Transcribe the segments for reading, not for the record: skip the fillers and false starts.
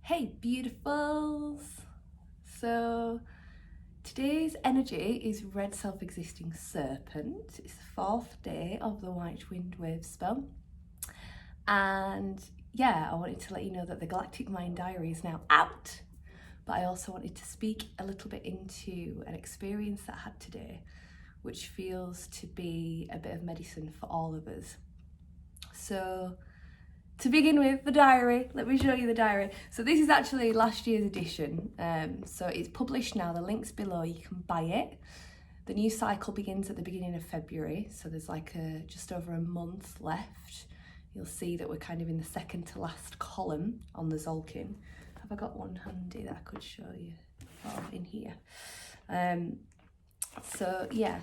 Hey beautifuls! So today's energy is red self-existing serpent. It's the fourth day of the white wind wave spell. And yeah, I wanted to let you know that the Galactic Mayan diary is now out. But I also wanted to speak a little bit into an experience that I had today, which feels to be a bit of medicine for all of us. So to begin with, the diary. Let me show you the diary. So this is actually last year's edition. So it's published now. The link's below. You can buy it. The new cycle begins at the beginning of February. So there's like just over a month left. You'll see that we're kind of in the second to last column on the Zolkin. Have I got one handy that I could show you? Oh, in here. So yeah,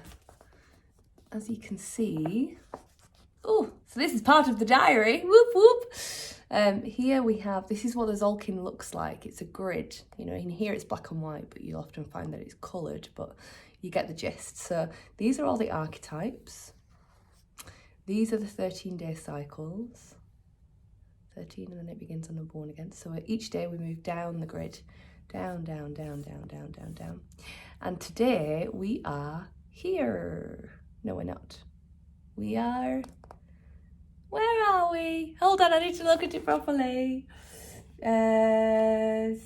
as you can see, oh, so this is part of the diary. Whoop, whoop. Here we have, this is what the Zolkin looks like. It's a grid. You know, in here it's black and white, but you'll often find that it's coloured, but you get the gist. So these are all the archetypes. These are the 13-day cycles. 13, and then it begins on number 1 again. So each day we move down the grid. Down, down, down, down, down, down, down. And today we are here. No, we're not. We are... Where are we? Hold on, I need to look at it properly. 70,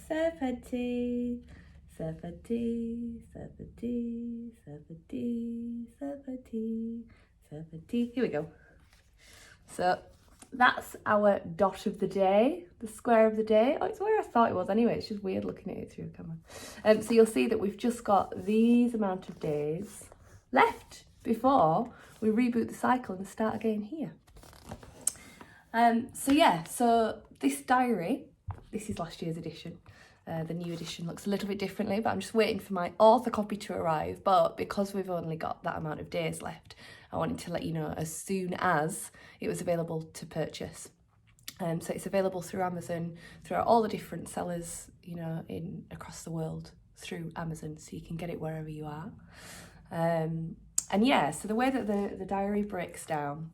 70, 70, 70, 70, 70. Here we go. So that's our dot of the day, the square of the day. Oh, it's where I thought it was anyway. It's just weird looking at it through the camera. So you'll see that we've just got these amount of days left before we reboot the cycle and start again here. So this diary, this is last year's edition. The new edition looks a little bit differently, but I'm just waiting for my author copy to arrive. But because we've only got that amount of days left, I wanted to let you know as soon as it was available to purchase. So it's available through Amazon, throughout all the different sellers, you know, across the world through Amazon, so you can get it wherever you are. And yeah, so the way that the diary breaks down,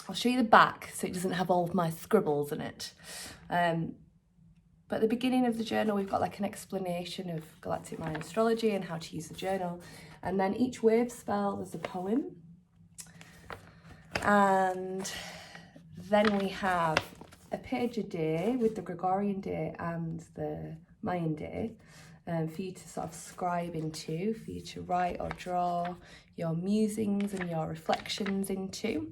I'll show you the back so it doesn't have all of my scribbles in it. But at the beginning of the journal, we've got like an explanation of Galactic Mayan astrology and how to use the journal. And then each wave spell, there's a poem. And then we have a page a day with the Gregorian day and the Mayan day for you to sort of scribe into, for you to write or draw your musings and your reflections into.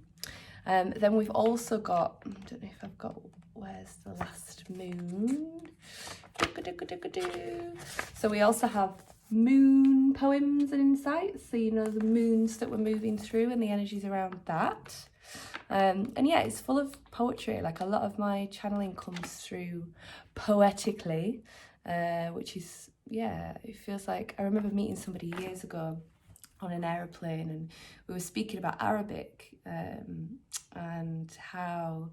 Then we've also got, I don't know if I've got, where's the last moon? So we also have moon poems and insights. So, you know, the moons that we're moving through and the energies around that. And yeah, it's full of poetry. Like a lot of my channeling comes through poetically, which is, yeah, it feels like, I remember meeting somebody years ago on an aeroplane, and we were speaking about Arabic and how,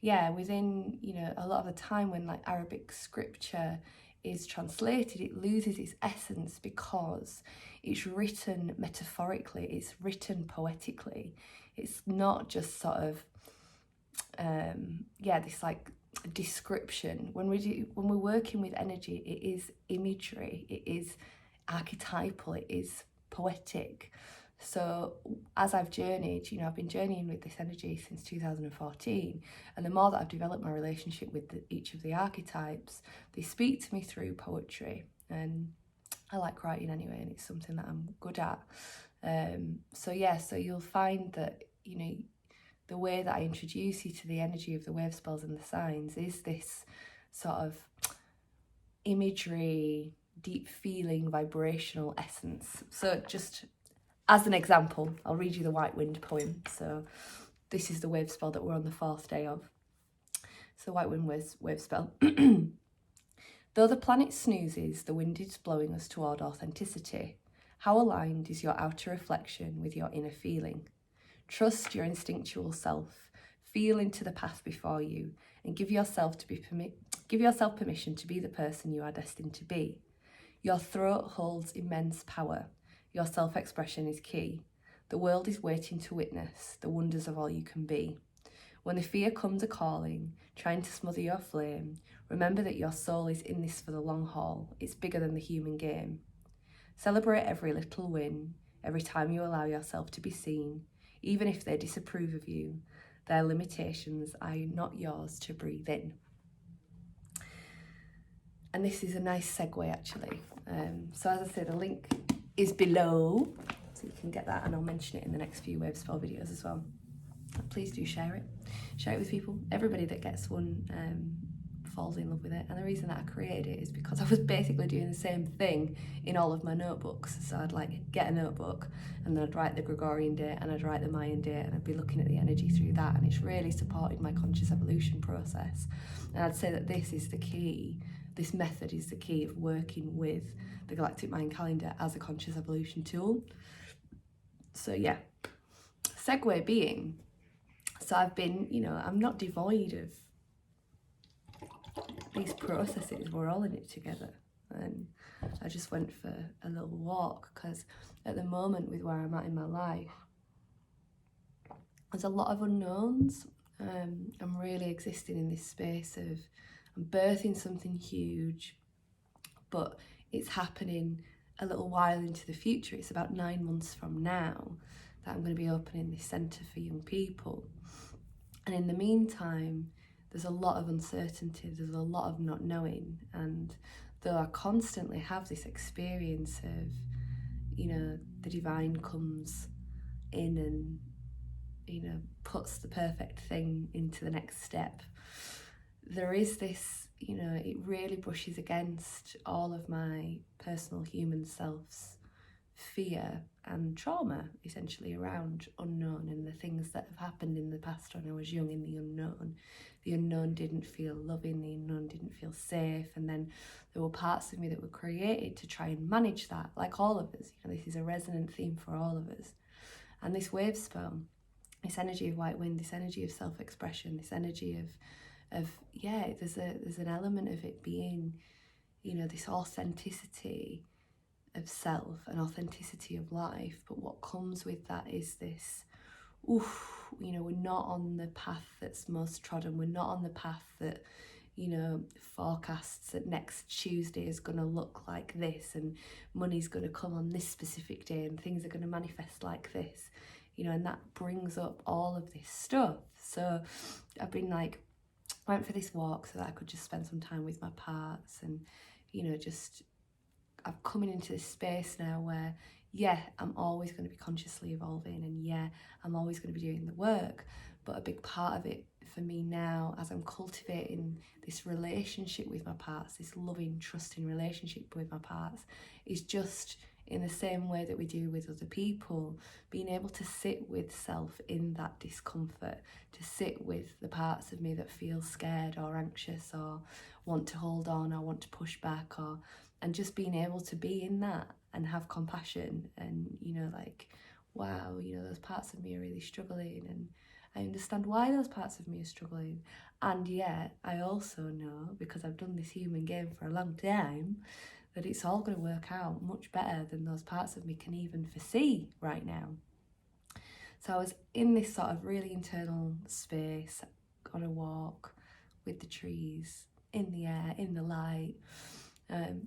yeah, within, you know, a lot of the time when like Arabic scripture is translated, it loses its essence because it's written metaphorically, it's written poetically. It's not just sort of, this like description. When we're working with energy, it is imagery, it is archetypal, it is poetic. So as I've journeyed, you know, I've been journeying with this energy since 2014, and the more that I've developed my relationship with each of the archetypes, they speak to me through poetry, and I like writing anyway, and it's something that I'm good at. So you'll find that, you know, the way that I introduce you to the energy of the wave spells and the signs is this sort of imagery, deep feeling, vibrational essence. So just as an example, I'll read you the White Wind poem. So this is the wave spell that we're on the 4th day of. So White Wind wave spell. Though the planet snoozes, the wind is blowing us toward authenticity. How aligned is your outer reflection with your inner feeling? Trust your instinctual self, feel into the path before you, and give yourself permission to be the person you are destined to be. Your throat holds immense power. Your self-expression is key. The world is waiting to witness the wonders of all you can be. When the fear comes a-calling, trying to smother your flame, remember that your soul is in this for the long haul. It's bigger than the human game. Celebrate every little win, every time you allow yourself to be seen, even if they disapprove of you. Their limitations are not yours to breathe in. And this is a nice segue, actually. So as I said, the link is below, so you can get that, and I'll mention it in the next few wave spell videos as well. Please do share it. Share it with people. Everybody that gets one falls in love with it. And the reason that I created it is because I was basically doing the same thing in all of my notebooks. So I'd like get a notebook, and then I'd write the Gregorian date, and I'd write the Mayan date, and I'd be looking at the energy through that, and it's really supported my conscious evolution process. And I'd say that this is the key. This method is the key of working with the Galactic Mayan calendar as a conscious evolution tool. So yeah, segue being, so I've been, I'm not devoid of these processes. We're all in it together. And I just went for a little walk because at the moment with where I'm at in my life, there's a lot of unknowns. I'm really existing in this space of, I'm birthing something huge, but it's happening a little while into the future. It's about 9 months from now that I'm going to be opening this centre for young people. And in the meantime, there's a lot of uncertainty, there's a lot of not knowing. And though I constantly have this experience of, the divine comes in and, puts the perfect thing into the next step, there is this, it really brushes against all of my personal human self's fear and trauma, essentially, around unknown and the things that have happened in the past when I was young in the unknown. The unknown didn't feel loving, the unknown didn't feel safe, and then there were parts of me that were created to try and manage that, like all of us. This is a resonant theme for all of us. And this wave spell, this energy of white wind, this energy of self-expression, this energy of there's an element of it being, this authenticity of self and authenticity of life. But what comes with that is this, we're not on the path that's most trodden. We're not on the path that, forecasts that next Tuesday is going to look like this, and money's going to come on this specific day, and things are going to manifest like this, and that brings up all of this stuff. So I've been went for this walk so that I could just spend some time with my parts, and I'm coming into this space now where, I'm always going to be consciously evolving, and I'm always going to be doing the work. But a big part of it for me now, as I'm cultivating this relationship with my parts, this loving, trusting relationship with my parts, is just in the same way that we do with other people, being able to sit with self in that discomfort, to sit with the parts of me that feel scared or anxious or want to hold on or want to push back, and just being able to be in that and have compassion and, wow, those parts of me are really struggling, and I understand why those parts of me are struggling. And yet I also know, because I've done this human game for a long time, that it's all going to work out much better than those parts of me can even foresee right now. So I was in this sort of really internal space, on a walk with the trees, in the air, in the light,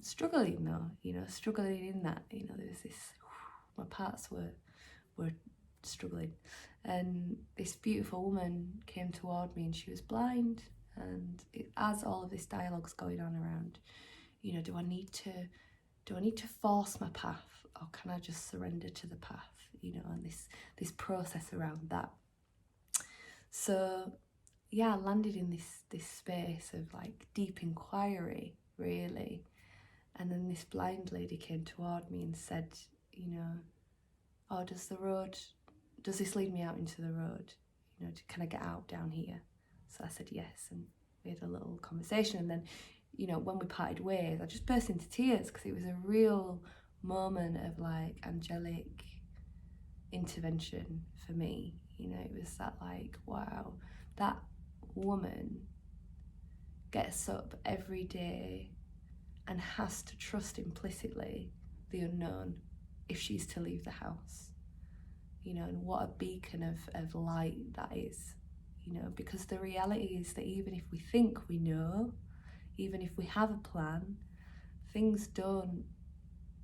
struggling though, struggling in that, there's this, my parts were struggling. And this beautiful woman came toward me, and she was blind. And as all of this dialogue's going on around, do I need to force my path, or can I just surrender to the path, and this process around that. So I landed in this space of deep inquiry, really. And then this blind lady came toward me and said, does this lead me out into the road? Can I get out down here? So I said yes, and we had a little conversation. And then, when we parted ways, I just burst into tears, because it was a real moment of angelic intervention for me. It was that wow, that woman gets up every day and has to trust implicitly the unknown if she's to leave the house. And what a beacon of light that is, you know, because the reality is that even if we think we know, even if we have a plan, things don't,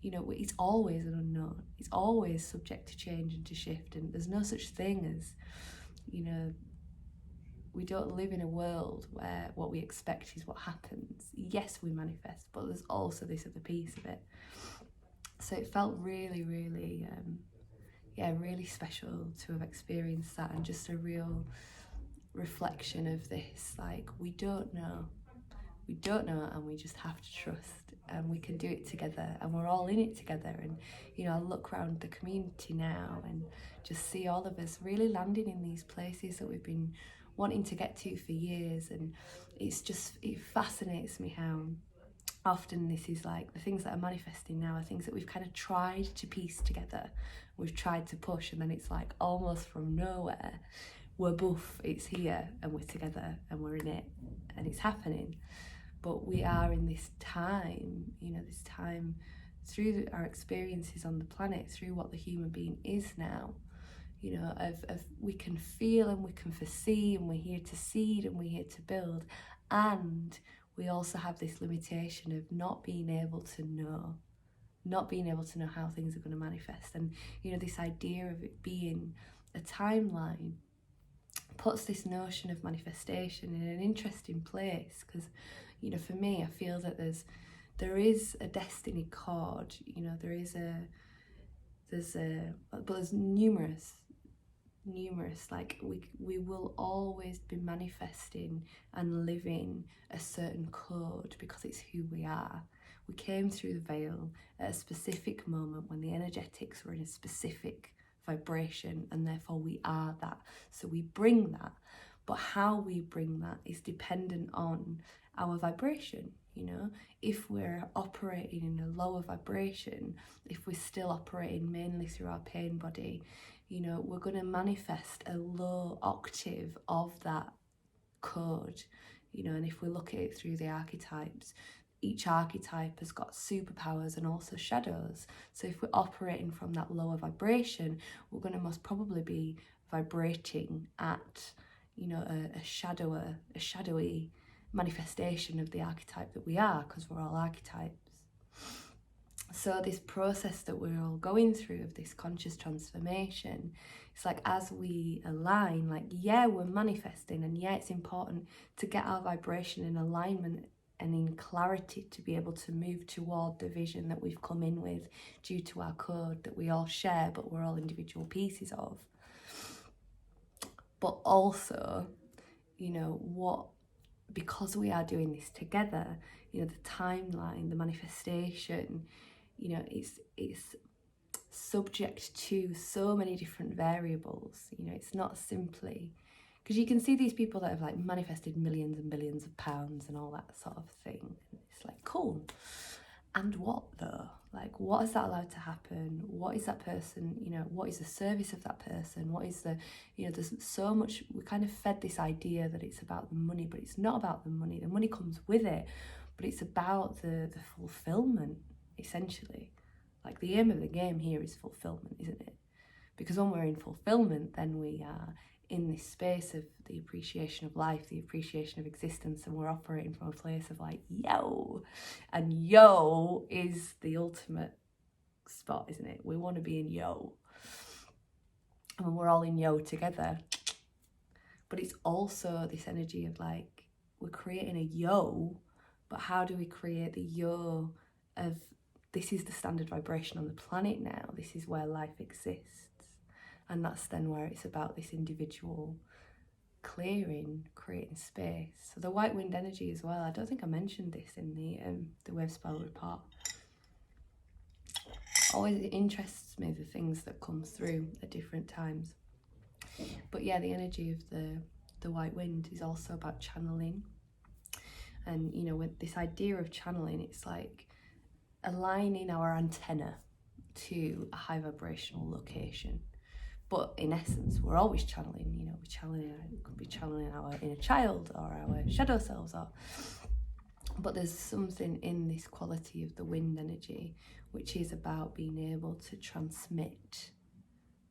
you know, it's always an unknown. It's always subject to change and to shift, and there's no such thing as, you know, we don't live in a world where what we expect is what happens. Yes, we manifest, but there's also this other piece of it. So it felt really, really, really special to have experienced that, and just a real reflection of this, like, we don't know, and we just have to trust, and we can do it together, and we're all in it together. And you know, I look around the community now and just see all of us really landing in these places that we've been wanting to get to for years, and it fascinates me how often this is like the things that are manifesting now are things that we've kind of tried to piece together, we've tried to push, and then it's like almost from nowhere we're both, it's here, and we're together, and we're in it, and it's happening. But we are in this time, you know, this time through our experiences on the planet, through what the human being is now, you know, of we can feel and we can foresee, and we're here to seed and we're here to build, and we also have this limitation of not being able to know how things are going to manifest. And you know, this idea of it being a timeline puts this notion of manifestation in an interesting place, because you know, for me, I feel that there is a destiny cord, you know, there's numerous, like we will always be manifesting and living a certain code, because it's who we are. We came through the veil at a specific moment when the energetics were in a specific vibration, and therefore we are that. So we bring that, but how we bring that is dependent on our vibration. You know, if we're operating in a lower vibration, if we're still operating mainly through our pain body, you know, we're going to manifest a low octave of that code, you know. And if we look at it through the archetypes, each archetype has got superpowers and also shadows. So if we're operating from that lower vibration, we're going to most probably be vibrating at, you know, a shadowy manifestation of the archetype that we are, because we're all archetypes. So this process that we're all going through of this conscious transformation, it's like as we align, like, yeah, we're manifesting, and yeah, it's important to get our vibration in alignment and in clarity to be able to move toward the vision that we've come in with due to our code that we all share, but we're all individual pieces of. But also, you know, because we are doing this together, you know, the timeline, the manifestation, you know, it's subject to so many different variables. You know, it's not simply, because you can see these people that have like manifested millions and billions of pounds and all that sort of thing. It's like, cool. And what though? Like, what is that allowed to happen? What is that person, you know, what is the service of that person? What is the, you know, there's so much, we kind of fed this idea that it's about the money, but it's not about the money. The money comes with it, but it's about the fulfillment, essentially. Like, the aim of the game here is fulfillment, isn't it? Because when we're in fulfillment, then we are in this space of the appreciation of life, the appreciation of existence, and we're operating from a place of like, yo. And yo is the ultimate spot, isn't it? We want to be in yo. And when we're all in yo together. But it's also this energy of like, we're creating a yo, but how do we create the yo of, this is the standard vibration on the planet now, this is where life exists. And that's then where it's about this individual clearing, creating space. So the white wind energy as well, I don't think I mentioned this in the wave spell report. Always interests me the things that come through at different times. But yeah, the energy of the white wind is also about channeling. And you know, with this idea of channeling, it's like aligning our antenna to a high vibrational location. But in essence, we're always channeling, you know, we could be channeling our inner child or our shadow selves, but there's something in this quality of the wind energy, which is about being able to transmit.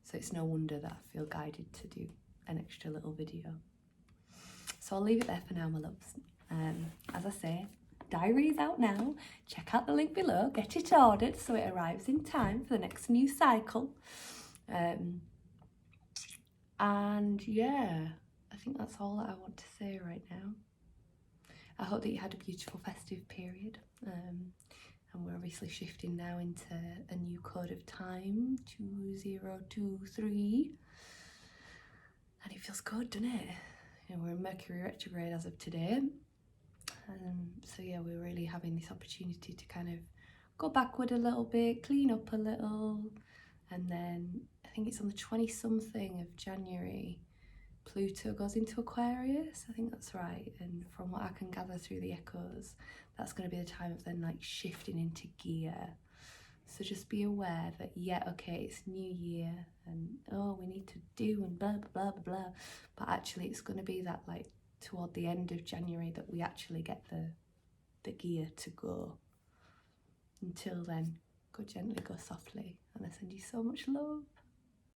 So it's no wonder that I feel guided to do an extra little video. So I'll leave it there for now, my loves. As I say, diary is out now. Check out the link below, get it ordered so it arrives in time for the next new cycle. And yeah, I think that's all that I want to say right now. I hope that you had a beautiful festive period. And we're obviously shifting now into a new code of time, 2023. And it feels good, doesn't it? You know, we're in Mercury retrograde as of today. So yeah, we're really having this opportunity to kind of go backward a little bit, clean up a little. And then I think it's on the 20-something of January, Pluto goes into Aquarius. I think that's right. And from what I can gather through the echoes, that's going to be the time of then like shifting into gear. So just be aware that, yeah, okay, it's new year and oh, we need to do and blah, blah, blah, blah, blah. But actually it's going to be that like toward the end of January that we actually get the gear to go. Until then, go gently, go softly. And I send you so much love.